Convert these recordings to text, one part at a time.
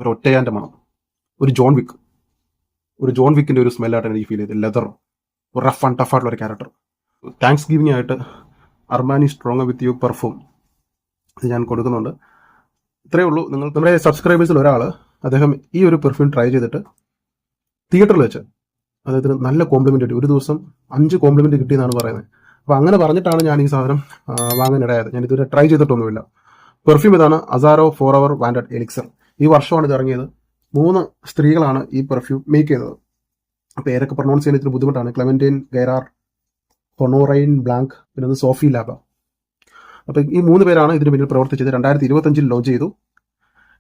ഒരു ഒറ്റയാൻ്റെ മണം, ഒരു ജോൺ വിക്കിൻ്റെ ഒരു സ്മെല്ലായിട്ടാണ് എനിക്ക് ഫീൽ ചെയ്തത്. ലെതർ, ഒരു റഫ് ആൻഡ് ടഫ് ആയിട്ടുള്ള ഒരു ക്യാരക്ടർ. താങ്ക്സ് ഗിവിംഗ് ആയിട്ട് Armani strong with you perfume ഇത് ഞാൻ കൊടുക്കുന്നുണ്ട്. ഇത്രയേ ഉള്ളൂ. നമ്മുടെ സബ്സ്ക്രൈബേഴ്സിൽ ഒരാൾ അദ്ദേഹം ഈ ഒരു പെർഫ്യൂം ട്രൈ ചെയ്തിട്ട് തിയേറ്ററിൽ വെച്ച് അദ്ദേഹത്തിന് നല്ല കോംപ്ലിമെന്റ് കിട്ടി. ഒരു ദിവസം 5 കോംപ്ലിമെന്റ് കിട്ടിയെന്നാണ് പറയുന്നത്. അപ്പോൾ അങ്ങനെ പറഞ്ഞിട്ടാണ് ഞാൻ ഈ സാധനം വാങ്ങാനിടയായത്. ഞാൻ ഇതുവരെ ട്രൈ ചെയ്തിട്ടൊന്നുമില്ല. പെർഫ്യൂം ഇതാണ്, അസാരോ ഫോർ അവർ വാൻഡഡ് എലിക്സർ. ഈ വർഷമാണ് ഇത് ഇറങ്ങിയത്. 3 സ്ത്രീകളാണ് ഈ പെർഫ്യൂം മേക്ക് ചെയ്തത്. അപ്പോൾ ഏതൊക്കെ പ്രൊണൗൺസ് ചെയ്യാൻ ഇത്തിരി ബുദ്ധിമുട്ടാണ്. ക്ലെമന്റൈൻ ഗൈറാർ, ഹൊണോറൈൻ ബ്ലാങ്ക്, പിന്നെ സോഫി ലാബ. അപ്പോൾ ഈ 3 പേരാണ് ഇതിന് പിന്നിൽ പ്രവർത്തിച്ചത്. 2025 ലോഞ്ച് ചെയ്തു.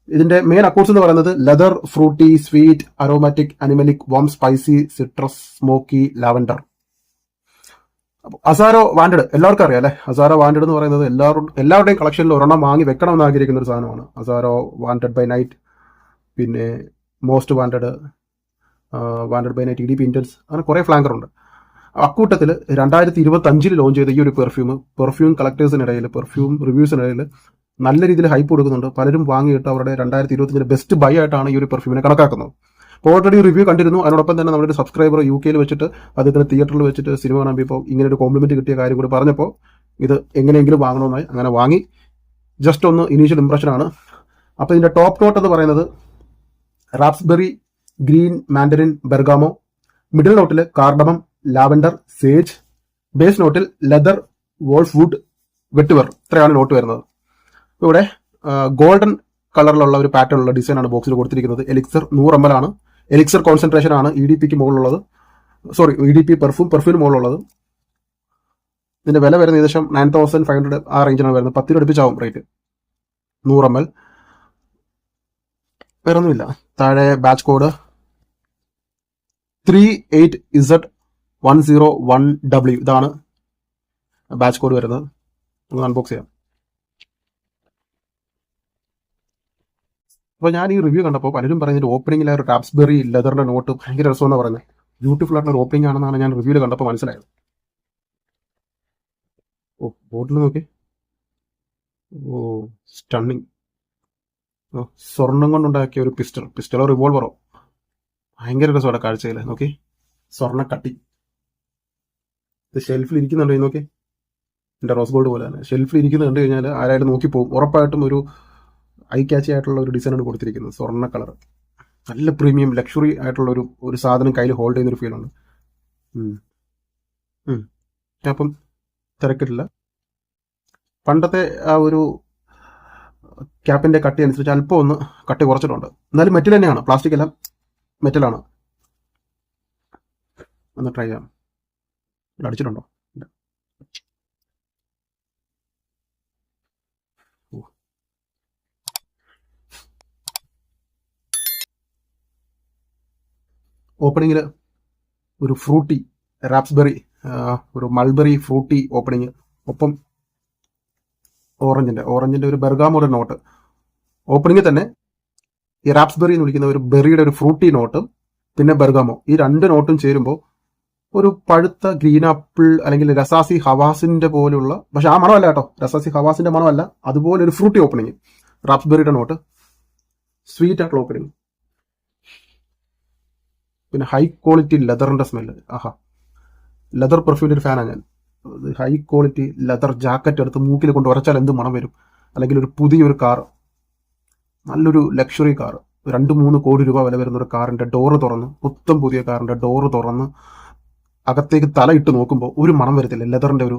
ഇതിന്റെ മെയിൻ അക്കൗണ്ട്സ് എന്ന് പറയുന്നത് leather, fruity, sweet, aromatic, animalic, warm, spicy, citrus, smoky, lavender. Azzaro wanted എല്ലാവർക്കും അറിയാം അല്ലെ. അസാരോ വാണ്ടഡ് എന്ന് പറയുന്നത് എല്ലാവരുടെയും കളക്ഷനിൽ ഒരെണ്ണം വാങ്ങി വെക്കണമെന്ന് ആഗ്രഹിക്കുന്ന ഒരു സാധനമാണ്. അസാരോ വാണ്ടഡ് ബൈ നൈറ്റ്, പിന്നെ most wanted by night, EDP intense, അങ്ങനെ കുറെ ഫ്ലാങ്കർ ഉണ്ട്. അക്കൂട്ടത്തിൽ 2025 ലോഞ്ച് ചെയ്ത ഈ ഒരു പെർഫ്യൂം കളക്ടേഴ്സിനിടയിൽ, പെർഫ്യൂം റിവ്യൂസിനിടയിൽ നല്ല രീതിയിൽ ഹൈപ്പ് കൊടുക്കുന്നുണ്ട്. പലരും വാങ്ങിയിട്ട് അവരുടെ 2025 ബെസ്റ്റ് ബൈ ആയിട്ടാണ് ഈ ഒരു പെർഫ്യൂമിനെ കണക്കാക്കുന്നത്. അപ്പോൾ ഓൾറെഡി റിവ്യൂ കണ്ടിരുന്നു. അതിനോടൊപ്പം തന്നെ നമ്മുടെ സബ്സ്ക്രൈബർ UK വെച്ചിട്ട് അദ്ദേഹത്തിന് തിയേറ്ററിൽ വെച്ചിട്ട് സിനിമ കാണുമ്പോൾ ഇപ്പോൾ ഇങ്ങനെ ഒരു കോംപ്ലിമെന്റ് കിട്ടിയ കാര്യം കൂടി പറഞ്ഞപ്പോൾ ഇത് എങ്ങനെയെങ്കിലും വാങ്ങണമെന്നായി. അങ്ങനെ വാങ്ങി. ജസ്റ്റ് ഒന്ന് ഇനീഷ്യൽ ഇംപ്രഷനാണ്. അപ്പോൾ ഇതിന്റെ ടോപ്പ് നോട്ട് എന്ന് പറയുന്നത് റാപ്സ്ബെറി, ഗ്രീൻ, മാൻഡറിൻ, ബെർഗാമോ. മിഡിൽ നോട്ടിൽ കാർഡമം, ലാവൻഡർ, സേജ്. ബേസ് നോട്ടിൽ ലെതർ, വോൾഫ് വുഡ്, വെട്ടിവർ. ഇത്രയാണ് നോട്ട് വരുന്നത്. ഇവിടെ ഗോൾഡൻ കളറിലുള്ള ഒരു പാറ്റേണുള്ള ഡിസൈനാണ് ബോക്സിൽ കൊടുത്തിരിക്കുന്നത്. എലിക്സർ 100 ml ആണ്. എലിക്സർ കോൺസെൻട്രേഷൻ ആണ് EDPക്ക് മുകളിലുള്ളത്. EDP പെർഫ്യൂമിന് മുകളിലുള്ളത്. ഇതിന്റെ വില വരുന്നത് ഏകദേശം 9500 ആ റേഞ്ചിനാണ് വരുന്നത്. 10 രൂപ അടുപ്പിച്ചാവും റേറ്റ്. 100 ml. വേറൊന്നുമില്ല. താഴെ ബാച്ച് കോഡ് 38Z101W. ഇതാണ് ബാച്ച് കോഡ് വരുന്നത്. ഒന്ന് അൺബോക്സ് ചെയ്യാം. അപ്പോൾ ഞാൻ ഈ റിവ്യൂ കണ്ടപ്പോൾ പലരും പറയുന്നത് ഓപ്പണിംഗിൽ ഒരു റാപ്സ്ബെറി ലെതറിന്റെ നോട്ട് ഭയങ്കര രസമെന്ന് പറയുന്നത്. ബ്യൂട്ടിഫുൾ ആയിട്ടുള്ള ഒരു ഓപ്പണിംഗ് ആണെന്നാണ് ഞാൻ റിവ്യൂവിൽ കണ്ടപ്പോൾ മനസ്സിലായത്. ഓ, ബോട്ടിൽ നോക്കി. ഓ, സ്റ്റണ്ണിങ്. സ്വർണം കൊണ്ടുണ്ടാക്കിയ ഒരു പിസ്റ്റളോ റിവോൾവറോ, ഭയങ്കര രസമാണ് കാഴ്ചയിൽ. നോക്കി, സ്വർണ്ണ കട്ടി. ഇത് ഷെൽഫിൽ ഇരിക്കുന്നുണ്ട്. നോക്കി, എൻ്റെ റോസ് ഗോൾഡ് പോലെ തന്നെ ഷെൽഫിൽ ഇരിക്കുന്നത് കണ്ടു കഴിഞ്ഞാൽ ആരായാലും നോക്കിപ്പോവും. ഉറപ്പായിട്ടും ഒരു ഐ ക്യാച്ചി ആയിട്ടുള്ള ഒരു ഡിസൈനാണ് കൊടുത്തിരിക്കുന്നത്. സ്വർണ്ണ കളർ, നല്ല പ്രീമിയം ലക്ഷറി ആയിട്ടുള്ള ഒരു സാധനം കയ്യിൽ ഹോൾഡ് ചെയ്യുന്നൊരു ഫീൽ ഉണ്ട്. അപ്പം തിരക്കിട്ടില്ല. പണ്ടത്തെ ആ ഒരു ക്യാപ്പിന്റെ കട്ടി അനുസരിച്ച് അല്പം ഒന്ന് കട്ടി കുറച്ചിട്ടുണ്ട്. എന്നാലും മെറ്റൽ തന്നെയാണ്, പ്ലാസ്റ്റിക് എല്ലാം മെറ്റലാണ്. ഒന്ന് ട്രൈ ചെയ്യാം. അടിച്ചിട്ടുണ്ടോ? ഓപ്പണിങ്ങിൽ ഒരു ഫ്രൂട്ടി റാപ്സ്ബെറി, ഒരു മൾബെറി ഫ്രൂട്ടി ഓപ്പണിങ്. ഒപ്പം ഓറഞ്ചിന്റെ ഒരു ബെർഗാമോയുടെ നോട്ട്. ഓപ്പണിങ്ങിൽ തന്നെ ഈ റാപ്സ്ബെറി എന്ന് വിളിക്കുന്ന ഒരു ബെറിയുടെ ഒരു ഫ്രൂട്ടി നോട്ടും പിന്നെ ബെർഗാമോ, ഈ 2 നോട്ടും ചേരുമ്പോൾ ഒരു പഴുത്ത ഗ്രീൻ ആപ്പിൾ അല്ലെങ്കിൽ രസാസി ഹവാസിന്റെ പോലുള്ള, പക്ഷെ ആ മണമല്ല കേട്ടോ, രസാസി ഹവാസിന്റെ മണമല്ല, അതുപോലെ ഒരു ഫ്രൂട്ടി ഓപ്പണിങ്. റാപ്സ്ബെറിയുടെ നോട്ട്, സ്വീറ്റ് ആയിട്ടുള്ള ഓപ്പണിങ്. പിന്നെ ഹൈ ക്വാളിറ്റി ലെതറിന്റെ സ്മെല്ല്. ലെതർ പെർഫ്യൂമിന്റെ ഒരു ഫാനാണ് ഞാൻ. ഹൈ ക്വാളിറ്റി ലെതർ ജാക്കറ്റ് എടുത്ത് മൂക്കിൽ കൊണ്ട് ഉരച്ചാൽ എന്ത് മണം വരും. അല്ലെങ്കിൽ ഒരു പുതിയൊരു കാർ, നല്ലൊരു ലക്ഷറി കാർ, 2-3 കോടി രൂപ വില വരുന്ന ഒരു കാറിന്റെ ഡോറ് തുറന്ന്, പുത്തം പുതിയ കാറിന്റെ ഡോറ് തുറന്ന് അകത്തേക്ക് തലയിട്ട് നോക്കുമ്പോൾ ഒരു മണം വരത്തില്ല. ലെതറിന്റെ ഒരു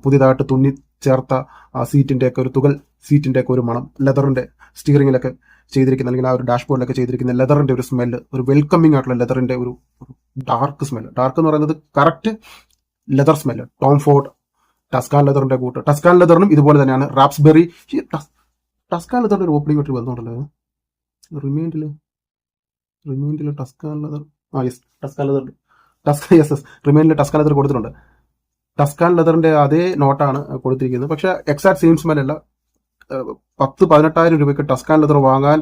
പുതിയതായിട്ട് തുന്നി ചേർത്ത സീറ്റിന്റെ ഒക്കെ ഒരു തുകൽ സീറ്റിന്റെ ഒക്കെ ഒരു മണം, ലെതറിന്റെ സ്റ്റിയറിംഗിലൊക്കെ ചെയ്തിരിക്കുന്ന അല്ലെങ്കിൽ ആ ഒരു ഡാഷ്ബോർഡിലൊക്കെ ചെയ്തിരിക്കുന്ന ലെതറിന്റെ ഒരു സ്മെല്ല്, ഒരു വെൽക്കമിംഗ് ആയിട്ടുള്ള ലെതറിന്റെ ഒരു ഡാർക്ക് സ്മെല്ല്. ഡാർക്ക് എന്ന് പറയുന്നത് correct leather smell. Tom Ford, Tuscan ലെതറിന്റെ കൂട്ട്. ടസ്കാൻ ലെതറിനും ഇതുപോലെ തന്നെയാണ്. റാപ്സ്ബെറി, ടസ്കാൻ ലെതറിന്റെ ഒരു ഓപ്പണിംഗ് ആയിട്ട് ബന്ധമുണ്ടല്ലോ. റിമൈൻഡില് Tuscan leather, yes Tuscan leather, റിമൈൻഡിൽ ടസ്കാൻ ലെതർ കൊടുത്തിട്ടുണ്ട്. ടസ്കാൻ ലെതറിന്റെ അതേ നോട്ടാണ് കൊടുത്തിരിക്കുന്നത്. പക്ഷെ എക്സാക്ട് സെയിം സ്മെല്ലല്ല. 10-18,000 രൂപയ്ക്ക് ടസ്കാൻ ലെതർ വാങ്ങാൻ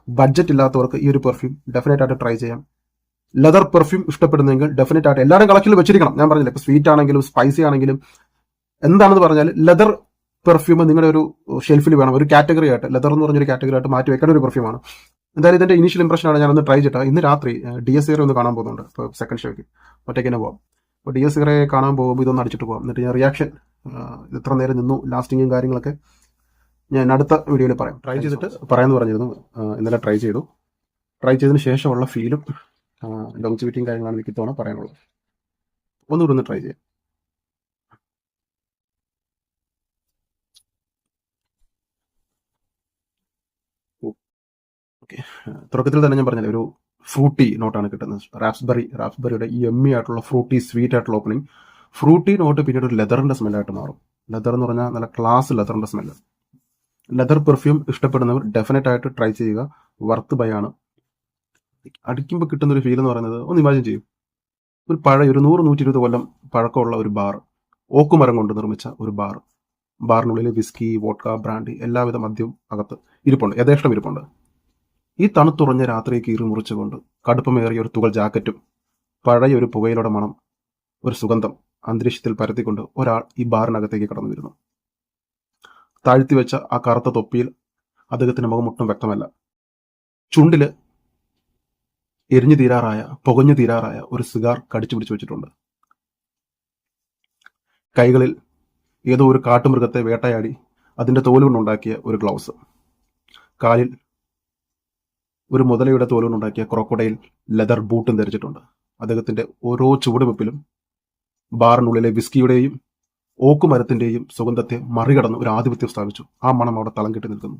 ബഡ്ജറ്റ് ഇല്ലാത്തവർക്ക് ഈ ഒരു പെർഫ്യൂം ഡെഫിനറ്റ് ആയിട്ട് ട്രൈ ചെയ്യാം. ലെതർ പെർഫ്യൂം ഇഷ്ടപ്പെടുന്നെങ്കിൽ ഡെഫിനറ്റ് ആയിട്ട് എല്ലാവരും കളക്ഷനിൽ വെച്ചിരിക്കണം. ഞാൻ പറഞ്ഞില്ല, ഇപ്പൊ സ്വീറ്റ് ആണെങ്കിലും സ്പൈസി ആണെങ്കിലും എന്താണെന്ന് പറഞ്ഞാൽ ലെതർ പെർഫ്യൂം നിങ്ങളുടെ ഒരു ഷെൽഫിൽ വേണം. ഒരു കാറ്റഗറി ആയിട്ട്, ലെതർ എന്ന് പറഞ്ഞൊരു കാറ്റഗറി ആയിട്ട് മാറ്റി വെക്കേണ്ട ഒരു പെർഫ്യൂമാണ്. എന്തായാലും ഇതിൻ്റെ ഇനീഷ്യൽ ഇംപ്രഷനാണ് ഞാനൊന്ന് ട്രൈ ചെയ്തിട്ട് ഇന്ന് രാത്രി DS സീറോ ഒന്ന് കാണാൻ പോകുന്നുണ്ട്. ഇപ്പോൾ സെക്കൻഡ് ഷോയ്ക്ക് ഒറ്റയ്ക്ക് തന്നെ പോകാം. അപ്പോൾ DS സീറോയെ കാണാൻ പോകുമ്പോൾ ഇതൊന്ന് അടിച്ചിട്ട് പോകാം. എന്നിട്ട് ഞാൻ റിയാക്ഷൻ ഇത്ര നേരം നിന്നു ലാസ്റ്റിങ്ങും കാര്യങ്ങളൊക്കെ ഞാൻ അടുത്ത വീഡിയോയിൽ പറയാം. ട്രൈ ചെയ്തിട്ട് പറയാമെന്ന് പറഞ്ഞിരുന്നു. ഇന്നലെ ട്രൈ ചെയ്തു. ട്രൈ ചെയ്തതിന് ശേഷമുള്ള ഫീലും ലോങ്ജിവിറ്റിയും കാര്യങ്ങളാണ് എനിക്ക് തോന്നുന്നു പറയാനുള്ളത്. ഒന്നുകൂടി ഒന്ന് ട്രൈ ചെയ്യാം. ഓക്കെ, തുടക്കത്തിൽ തന്നെ ഞാൻ പറഞ്ഞത് ഒരു ഫ്രൂട്ടി നോട്ടാണ് കിട്ടുന്നത്. റാപ്സ്ബെറിയുടെ എമ്മി ആയിട്ടുള്ള ഫ്രൂട്ടി സ്വീറ്റ് ആയിട്ടുള്ള ഓപ്പണിംഗ്. ഫ്രൂട്ടി നോട്ട് പിന്നീട് ഒരു ലെതറിന്റെ സ്മെല്ലായിട്ട് മാറും. ലെതർ എന്ന് പറഞ്ഞാൽ നല്ല ക്ലാസ് ലെതറിന്റെ സ്മെല്ല്. ലെതർ പെർഫ്യൂം ഇഷ്ടപ്പെടുന്നവർ ഡെഫിനറ്റ് ആയിട്ട് ട്രൈ ചെയ്യുക. വർത്ത് ബൈ ആണ്. അടിക്കുമ്പോൾ കിട്ടുന്ന ഒരു ഫീൽ എന്ന് പറയുന്നത് ഒന്ന് ഇമാജിൻ ചെയ്യും. ഒരു പഴയ ഒരു 100-120 കൊല്ലം പഴക്കമുള്ള ഒരു ബാർ, ഓക്കുമരം കൊണ്ട് നിർമ്മിച്ച ഒരു ബാർ. ബാറിനുള്ളിൽ വിസ്കി, വോഡ്ക, ബ്രാൻഡി എല്ലാവിധ മദ്യവും അകത്ത് ഇരിപ്പുണ്ട്, യഥേഷ്ടം ഇരിപ്പുണ്ട്. ഈ തണുത്തുറഞ്ഞ രാത്രിയെ കീറി മുറിച്ചുകൊണ്ട് കടുപ്പമേറിയ ഒരു തുകൽ ജാക്കറ്റും പഴയ ഒരു പുകയിലയുടെ മണം, ഒരു സുഗന്ധം അന്തരീക്ഷത്തിൽ പരത്തിക്കൊണ്ട് ഒരാൾ ഈ ബാറിനകത്തേക്ക് കടന്നു വരുന്നു. താഴ്ത്തിവെച്ച ആ കറുത്ത തൊപ്പിയിൽ അദ്ദേഹത്തിന്റെ മുഖമൊട്ടും വ്യക്തമല്ല. ചുണ്ടില് പുകഞ്ഞു തീരാറായ ഒരു സിഗാർ കടിച്ചു പിടിച്ചു വെച്ചിട്ടുണ്ട്. കൈകളിൽ ഏതോ ഒരു കാട്ടുമൃഗത്തെ വേട്ടയാടി അതിന്റെ തോലുകൊണ്ടുണ്ടാക്കിയ ഒരു ഗ്ലൗസ്. കാലിൽ ഒരു മുതലയുടെ തോലുകൊണ്ടുണ്ടാക്കിയ ക്രോക്കോഡൈൽ ലെതർ ബൂട്ടും ധരിച്ചിട്ടുണ്ട്. അദ്ദേഹത്തിന്റെ ഓരോ ചുവടുവെപ്പിലും ബാറിനുള്ളിലെ വിസ്കിയുടെയും ഓക്കുമരത്തിന്റെയും സുഗന്ധത്തെ മറികടന്ന് ഒരു ആധിപത്യം സ്ഥാപിച്ചു. ആ മണം അവിടെ തളം കെട്ടി നിൽക്കുന്നു.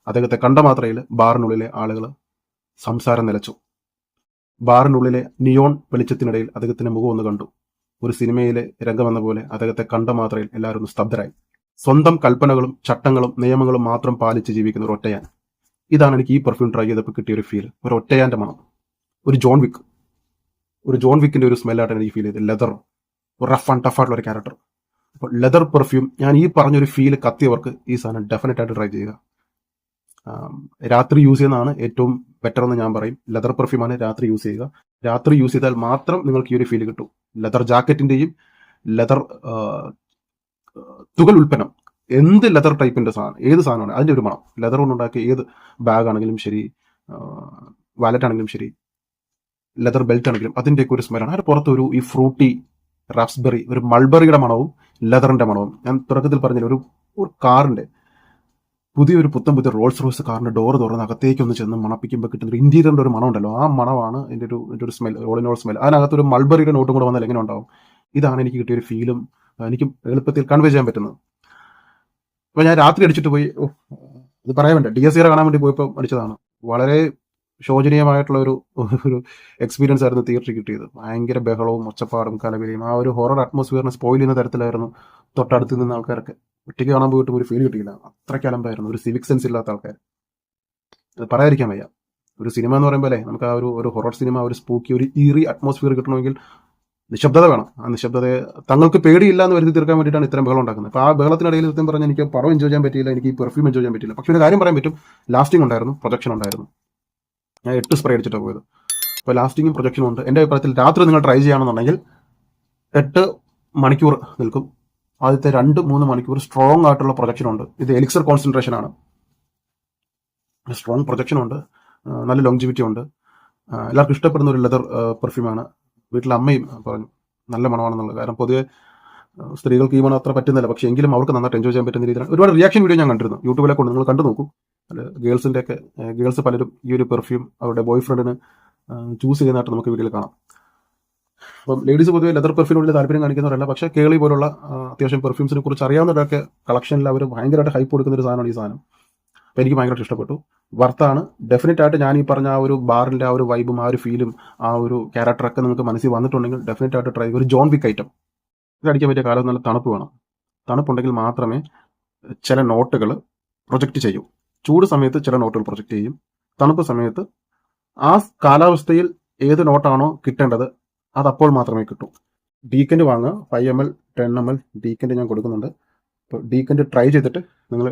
അദ്ദേഹത്തെ കണ്ട മാത്രയിൽ ബാറിനുള്ളിലെ ആളുകൾ സംസാരം നിലച്ചു. ബാറിനുള്ളിലെ നിയോൺ വെളിച്ചത്തിനിടയിൽ അദ്ദേഹത്തിന്റെ മുഖം ഒന്ന് കണ്ടു. ഒരു സിനിമയിലെ രംഗമെന്ന പോലെ അദ്ദേഹത്തെ കണ്ട മാത്രയിൽ എല്ലാവരും ഒന്ന് സ്തബ്ധരായി. സ്വന്തം കൽപ്പനകളും ചട്ടങ്ങളും നിയമങ്ങളും മാത്രം പാലിച്ച് ജീവിക്കുന്ന ഒരു ഒറ്റയാൻ. ഇതാണ് എനിക്ക് ഈ പെർഫ്യൂം ട്രൈ ചെയ്തപ്പോൾ കിട്ടിയ ഒരു ഫീൽ. ഒരു ഒറ്റയാന്റെ മണം, ഒരു ജോൺ വിക്കിന്റെ ഒരു സ്മെല്ലായിട്ടാണ് എനിക്ക് ഫീൽ ചെയ്തത്. ലെതർ, ഒരു റഫ് ആൻഡ് ടഫ് ആയിട്ടുള്ള ഒരു ക്യാരക്ടർ. അപ്പോൾ ലെതർ പെർഫ്യൂം ഞാൻ ഈ പറഞ്ഞൊരു ഫീൽ കത്തിയവർക്ക് ഈ സാധനം ഡെഫിനറ്റ് ആയിട്ട് ട്രൈ ചെയ്യുക. രാത്രി യൂസ് ചെയ്യുന്നതാണ് ഏറ്റവും ബെറ്റർ എന്ന് ഞാൻ പറയും. ലെതർ പെർഫ്യൂമാണ് രാത്രി യൂസ് ചെയ്യുക. രാത്രി യൂസ് ചെയ്താൽ മാത്രം നിങ്ങൾക്ക് ഈ ഒരു ഫീൽ കിട്ടും. ലെതർ ജാക്കറ്റിന്റെയും ലെതർ തുകൽ ഉൽപ്പന്നം, എന്ത് ലെതർ ടൈപ്പിന്റെ സാധനം, ഏത് സാധനമാണ് അതിന്റെ ഒരു മണം. ലെതർ കൊണ്ടുണ്ടാക്കിയ ഏത് ബാഗ് ആണെങ്കിലും ശരി, വാലറ്റ് ആണെങ്കിലും ശരി, ലെതർ ബെൽറ്റ് ആണെങ്കിലും അതിന്റെയൊക്കെ ഒരു സ്മെല്ലാണ്. അതിന് പുറത്തൊരു ഈ ഫ്രൂട്ടി റാപ്സ്ബെറി, ഒരു മൾബറിയുടെ മണവും ലെതറിന്റെ മണവും. ഞാൻ തുടക്കത്തിൽ പറഞ്ഞില്ല, ഒരു കാറിന്റെ പുതിയൊരു പുതിയ റോൾസ് റോയ്സ് കാറിന്റെ ഡോർ തുറന്ന് അകത്തേക്ക് ഒന്ന് ചെന്ന് മണപ്പിക്കുമ്പോൾ കിട്ടുന്ന ഒരു ഇന്റീരിയറിന്റെ ഒരു മണം ഉണ്ടല്ലോ, ആ മണമാണ് എൻ്റെ ഒരു smell, all in all smell. അതിനകത്തൊരു മൾബറിയുടെ നോട്ടും കൂടെ വന്നാൽ എങ്ങനെ ഉണ്ടാവും? ഇതാണ് എനിക്ക് കിട്ടിയൊരു ഫീലും എനിക്ക് എളുപ്പത്തിൽ കൺവേ ചെയ്യാൻ പറ്റുന്നത്. അപ്പോൾ ഞാൻ രാത്രി അടിച്ചിട്ട് പോയി, ഇത് പറയാൻ വേണ്ട, DS സീറോ കാണാൻ വേണ്ടി പോയപ്പോൾ അടിച്ചതാണ്. വളരെ ശോചനീയമായിട്ടുള്ള ഒരു എക്സ്പീരിയൻസ് ആയിരുന്നു തിയേറ്ററിൽ കിട്ടിയത്. ഭയങ്കര ബഹളവും ഒച്ചപ്പാടും കലവിലയും ആ ഒരു ഹൊറർ അറ്റ്മോസ്ഫിയറിനെ സ്പോയിൽ ചെയ്യുന്ന തരത്തിലായിരുന്നു തൊട്ടടുത്ത് നിന്ന ആൾക്കാരൊക്കെ. ഒറ്റയ്ക്ക് കാണാൻ പോയിട്ട് ഒരു ഫീൽ കിട്ടിയില്ല. അത്രയ്ക്ക് അലമ്പായിരുന്നു. ഒരു സിവിക് സെൻസ് ഇല്ലാത്ത ആൾക്കാർ. അത് പറയാതിരിക്കാൻ വയ്യ. ഒരു സിനിമ എന്ന് പറയുമ്പോൾ നമുക്ക് ആ ഒരു ഹൊറർ സിനിമ, ഒരു സ്പൂക്കി, ഒരു ഈറി അറ്റ്മോസ്ഫിയർ കിട്ടണമെങ്കിൽ നിശബ്ദത വേണം. ആ നിശബ്ദതയെ തങ്ങൾക്ക് പേടിയില്ല എന്ന് വരുത്തി തീർക്കാൻ വേണ്ടിയിട്ടാണ് ഇത്തരം ബഹളം ഉണ്ടാക്കുന്നത്. അപ്പോൾ ആ ബഹളത്തിനിടയിൽ സത്യം പറഞ്ഞാൽ എനിക്ക് പടം എൻജോയ് ചെയ്യാൻ പറ്റിയില്ല, എനിക്ക് ഈ പെർഫ്യൂം എൻജോയ് ചെയ്യാൻ പറ്റില്ല. പക്ഷേ ഒരു കാര്യം പറയാൻ പറ്റും, ലാസ്റ്റിംഗ് ഉണ്ടായിരുന്നു, പ്രൊജക്ഷൻ ഉണ്ടായിരുന്നു. ഞാൻ 8 സ്പ്രേ അടിച്ചിട്ടാണ് പോയത്. അപ്പോൾ ലാസ്റ്റിങ്ങും പ്രൊജക്ഷനും ഉണ്ട്. എൻ്റെ അഭിപ്രായത്തിൽ രാത്രി നിങ്ങൾ ട്രൈ ചെയ്യുകയാണെന്നുണ്ടെങ്കിൽ 8 മണിക്കൂർ നിൽക്കും. ആദ്യത്തെ 2-3 മണിക്കൂർ സ്ട്രോങ് ആയിട്ടുള്ള പ്രൊജക്ഷൻ ഉണ്ട്. ഇത് എലിക്സർ കോൺസെൻട്രേഷൻ ആണ്. സ്ട്രോങ് പ്രൊജക്ഷൻ ഉണ്ട്, നല്ല ലോങ്ജിവിറ്റി ഉണ്ട്. എല്ലാവർക്കും ഇഷ്ടപ്പെടുന്ന ഒരു ലെതർ പെർഫ്യൂമാണ്. വീട്ടിലെ അമ്മയും പറഞ്ഞു നല്ല മണമാണെന്നുള്ളത്. കാരണം പൊതുവെ സ്ത്രീകൾക്ക് ഈ മണം അത്ര പറ്റുന്നില്ല, പക്ഷേ എങ്കിലും അവർക്ക് നന്നായിട്ട് എൻജോയ് ചെയ്യാൻ പറ്റുന്ന രീതിയിലാണ്. ഒരുപാട് റിയാക്ഷൻ വീഡിയോ ഞാൻ കണ്ടിരുന്നു യൂട്യൂബിലൊക്കെ ഉണ്ട്, നിങ്ങൾ കണ്ടു നോക്കൂ. അത് ഗേൾസ് പലരും ഈ ഒരു പെർഫ്യൂം അവരുടെ ബോയ് ഫ്രണ്ടിന് ചൂസ് ചെയ്യുന്നതായിട്ട് നമുക്ക് വീഡിയോയിൽ കാണാം. അപ്പം ലേഡീസ് പൊതുവെ ലെതർ പെർഫ്യൂമിൽ താല്പര്യം കാണിക്കുന്നവരല്ല, പക്ഷേ കേളി പോലുള്ള അത്യാവശ്യം പെർഫ്യൂംസിനെ കുറിച്ച് അറിയാവുന്നവരൊക്കെ കളക്ഷനിൽ അവർ ഭയങ്കരമായിട്ട് ഹൈപ്പ് കൊടുക്കുന്ന ഒരു സാധനമാണ് ഈ സാധനം. അപ്പോൾ എനിക്ക് ഭയങ്കരമായിട്ട് ഇഷ്ടപ്പെട്ടു. വർത്താണ്. ഡെഫിനറ്റ് ആയിട്ട് ഞാൻ ഈ പറഞ്ഞ ആ ഒരു ബാറിൻ്റെ ആ ഒരു വൈബും ആ ഒരു ഫീലും ആ ഒരു ക്യാരക്ടറൊക്കെ നിങ്ങൾക്ക് മനസ്സിൽ വന്നിട്ടുണ്ടെങ്കിൽ ഡെഫിനറ്റ് ആയിട്ട് ട്രൈ. ഒരു ജോൺ വിക്ക് ഐറ്റം ഇത് അടിക്കാൻ പറ്റിയ കാലം. നല്ല തണുപ്പ് വേണം. തണുപ്പുണ്ടെങ്കിൽ മാത്രമേ ചില നോട്ടുകൾ പ്രൊജക്റ്റ് ചെയ്യൂ. ചൂട് സമയത്ത് ചില നോട്ടുകൾ പ്രൊജക്റ്റ് ചെയ്യും. തണുപ്പ് സമയത്ത് ആ കാലാവസ്ഥയിൽ ഏത് നോട്ടാണോ കിട്ടേണ്ടത് അതപ്പോൾ മാത്രമേ കിട്ടൂ. ഡീക്കൻ്റ് വാങ്ങുക. 5 ml 10 ml ഡീക്കൻ്റ് ഞാൻ കൊടുക്കുന്നുണ്ട്. അപ്പോൾ ഡീക്കൻ്റ് ട്രൈ ചെയ്തിട്ട് നിങ്ങൾ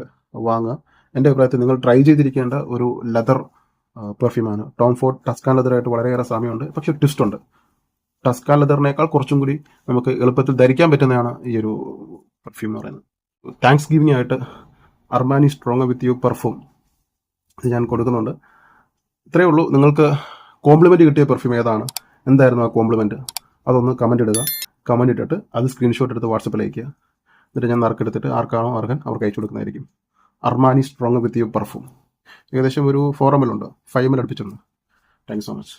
വാങ്ങുക. എൻ്റെ അഭിപ്രായത്തിൽ നിങ്ങൾ ട്രൈ ചെയ്തിരിക്കേണ്ട ഒരു ലെതർ പെർഫ്യൂമാണ്. ടോം ഫോർഡ് ടസ്കാൻ ലെതറായിട്ട് വളരെയേറെ സാമ്യമുണ്ട്, പക്ഷേ ട്വിസ്റ്റ് ഉണ്ട്. ടസ്കാൻ ലെതറിനേക്കാൾ കുറച്ചും കൂടി നമുക്ക് എളുപ്പത്തിൽ ധരിക്കാൻ പറ്റുന്നതാണ് ഈ ഒരു പെർഫ്യൂം എന്ന് പറയുന്നത്. താങ്ക്സ് ഗിവിംഗ് ആയിട്ട് Armani strong with you perfume ഇത് ഞാൻ കൊടുക്കുന്നുണ്ട്. ഇത്രയേ ഉള്ളൂ. നിങ്ങൾക്ക് കോംപ്ലിമെൻറ്റ് കിട്ടിയ പെർഫ്യൂം ഏതാണ്, എന്തായിരുന്നു ആ കോംപ്ലിമെൻറ്റ്, അതൊന്ന് കമൻറ്റ് ഇടുക. കമൻറ്റ് ഇട്ടിട്ട് അത് സ്ക്രീൻഷോട്ട് എടുത്ത് വാട്സപ്പിൽ അയക്കുക. എന്നിട്ട് ഞാൻ നറുക്കെടുത്തിട്ട് ആർക്കാണോ അർഹൻ അവർക്ക് അയച്ചു കൊടുക്കുന്നതായിരിക്കും. Armani strong with you perfume ഏകദേശം ഒരു 4 ml ഉണ്ട്, 5 ml അടുപ്പിച്ചുണ്ട്. Thank so much.